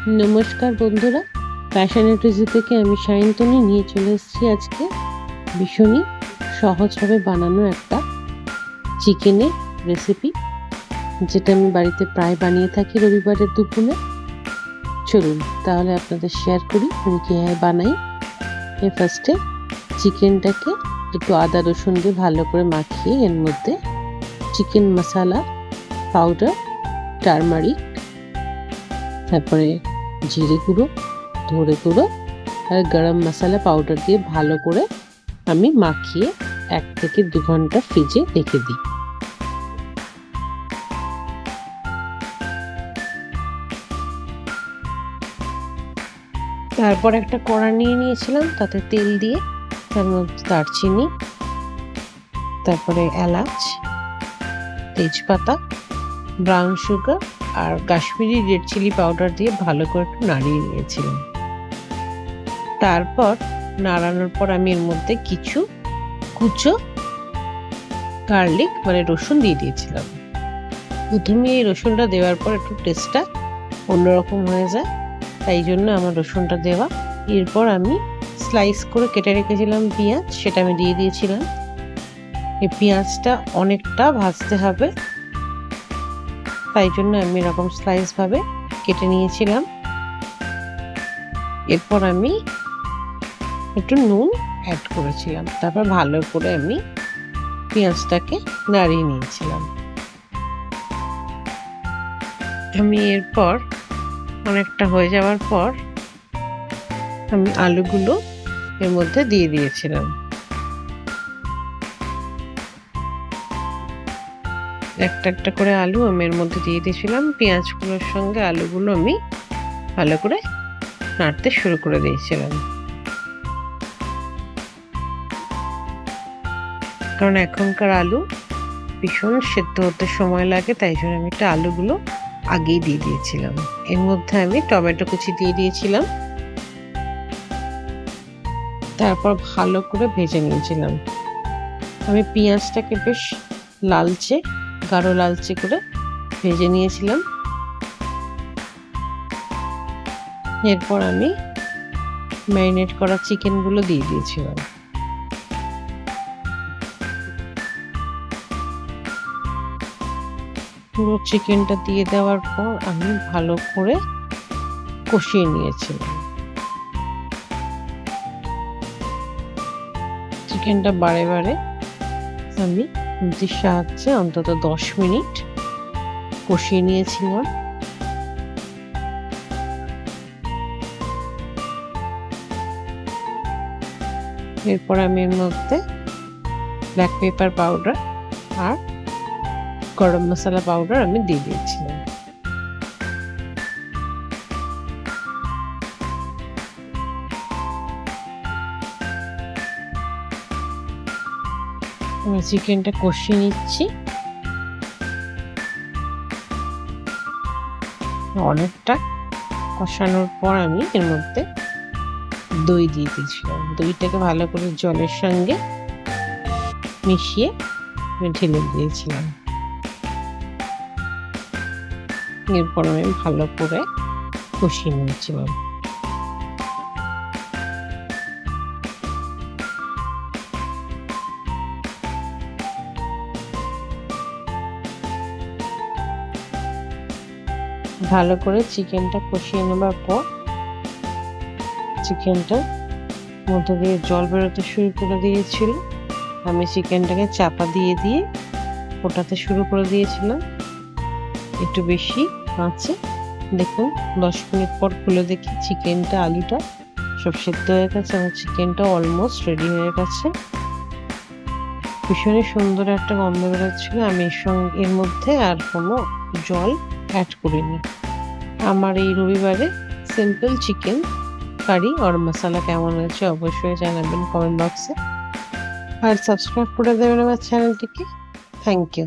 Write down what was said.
নমস্কার বন্ধুরা, passionate recipe থেকে আমি সায়ন্তনী নিয়ে চলে এসেছি আজকে ভীষণই সহজভাবে বানানো একটা চিকেনের রেসিপি, যেটা আমি বাড়িতে প্রায় বানিয়ে থাকি রবিবারের দুপুরে। চলুন তাহলে আপনাদের শেয়ার করি আমি কীভাবে বানাই। ফার্স্টে চিকেনটাকে একটু আদা রসুন দিয়ে ভালো করে মাখিয়ে এর মধ্যে চিকেন মশলা পাউডার, টারমারিক, তারপরে জিরে গুঁড়ো, ধনে গুঁড়ো আর গরম মশলা পাউডার দিয়ে ভালো করে আমি মাখিয়ে 1 থেকে 2 ঘন্টা ফ্রিজে রেখে দিই। তারপর একটা কড়া নিয়ে নিয়েছিলাম, তাতে তেল দিয়ে তার মধ্যে দারচিনি, তারপরে এলাচ, তেজপাতা, ব্রাউন সুগার আর কাশ্মীরি রেড চিলি পাউডার দিয়ে ভালো করে একটু নাড়িয়ে নিয়েছিলাম। তারপর নাড়ানোর পর আমি এর মধ্যে কিছু কুচো গার্লিক মানে রসুন দিয়ে দিয়েছিলাম। প্রথমে এই রসুনটা দেওয়ার পর একটু টেস্টটা অন্যরকম হয়ে যায়, তাই জন্য আমার রসুনটা দেওয়া। এরপর আমি স্লাইস করে কেটে রেখেছিলাম পেঁয়াজ, সেটা আমি দিয়ে দিয়েছিলাম। এই পেঁয়াজটা অনেকটা ভাজতে হবে, তাই জন্য আমি এরকম স্লাইস ভাবে কেটে নিয়েছিলাম। এরপর আমি একটু নুন অ্যাড করেছিলাম, তারপর ভালো করে আমি পেঁয়াজটাকে নাড়িয়ে নিয়েছিলাম। আমি এরপর অনেকটা হয়ে যাওয়ার পর আমি আলুগুলো এর মধ্যে দিয়ে দিয়েছিলাম। একটা একটা করে আলু আমি এর মধ্যে দিয়ে দিয়েছিলাম। পেঁয়াজগুলোর সঙ্গে আলুগুলো আমি ভালো করে নাড়তে শুরু করে দিয়েছিলাম, কারণ এখনকার আলু ভীষণ সেদ্ধ হতে সময় লাগে, তাই জন্য আমি একটা আলুগুলো আগেই দিয়ে দিয়েছিলাম। এর মধ্যে আমি টমেটো কুচি দিয়ে দিয়েছিলাম, তারপর ভালো করে ভেজে নিয়েছিলাম। আমি পেঁয়াজটাকে বেশ লালচে, গাঢ় লালচে করে ভেজে নিয়েছিলাম। এরপর আমি ম্যারিনেট করা চিকেনগুলো দিয়ে দিয়েছিলাম। পুরো চিকেনটা দিয়ে দেওয়ার পর আমি ভালো করে কষিয়ে নিয়েছিলাম। চিকেনটা বারে বারে আমি খুন্তির সাহায্যে অন্তত 10 মিনিট কষিয়ে নিয়েছিলাম। এরপর আমি এর মধ্যে ব্ল্যাক পেপার পাউডার আর গরম মশলা পাউডার আমি দিয়ে দিয়েছিলাম। আমি চিকেনটা কষিয়ে নিচ্ছি। অনেকটা কষানোর পর আমি এর মধ্যে দই দিয়ে দিয়েছিলাম। দইটাকে ভালো করে জলের সঙ্গে মিশিয়ে ঢেলে দিয়েছিলাম। এরপর আমি ভালো করে কষিয়ে নিয়েছিলাম। ভালো করে চিকেনটা কষিয়ে নেবার পর চিকেনটার মধ্যে দিয়ে জল বেরোতে শুরু করে দিয়েছিল। আমি চিকেনটাকে চাপা দিয়ে দিয়ে ফোটাতে শুরু করে দিয়েছিলাম একটু বেশি আঁচে। দেখুন 10 মিনিট পর খুলে দেখি চিকেনটা, আলুটা সব সেদ্ধ হয়ে গেছে এবং চিকেনটা অলমোস্ট রেডি হয়ে গেছে। ভীষণই সুন্দর একটা গন্ধ বেরোচ্ছিল। আমি এর মধ্যে আর কোনো জল অ্যাড করিনি। আমার এই রবিবারে সিম্পল চিকেন কারি আর মশলা কেমন হয়েছে অবশ্যই জানাবেন কমেন্ট বক্সে, আর সাবস্ক্রাইব করে দেবেন আমার চ্যানেলটিকে। Thank you.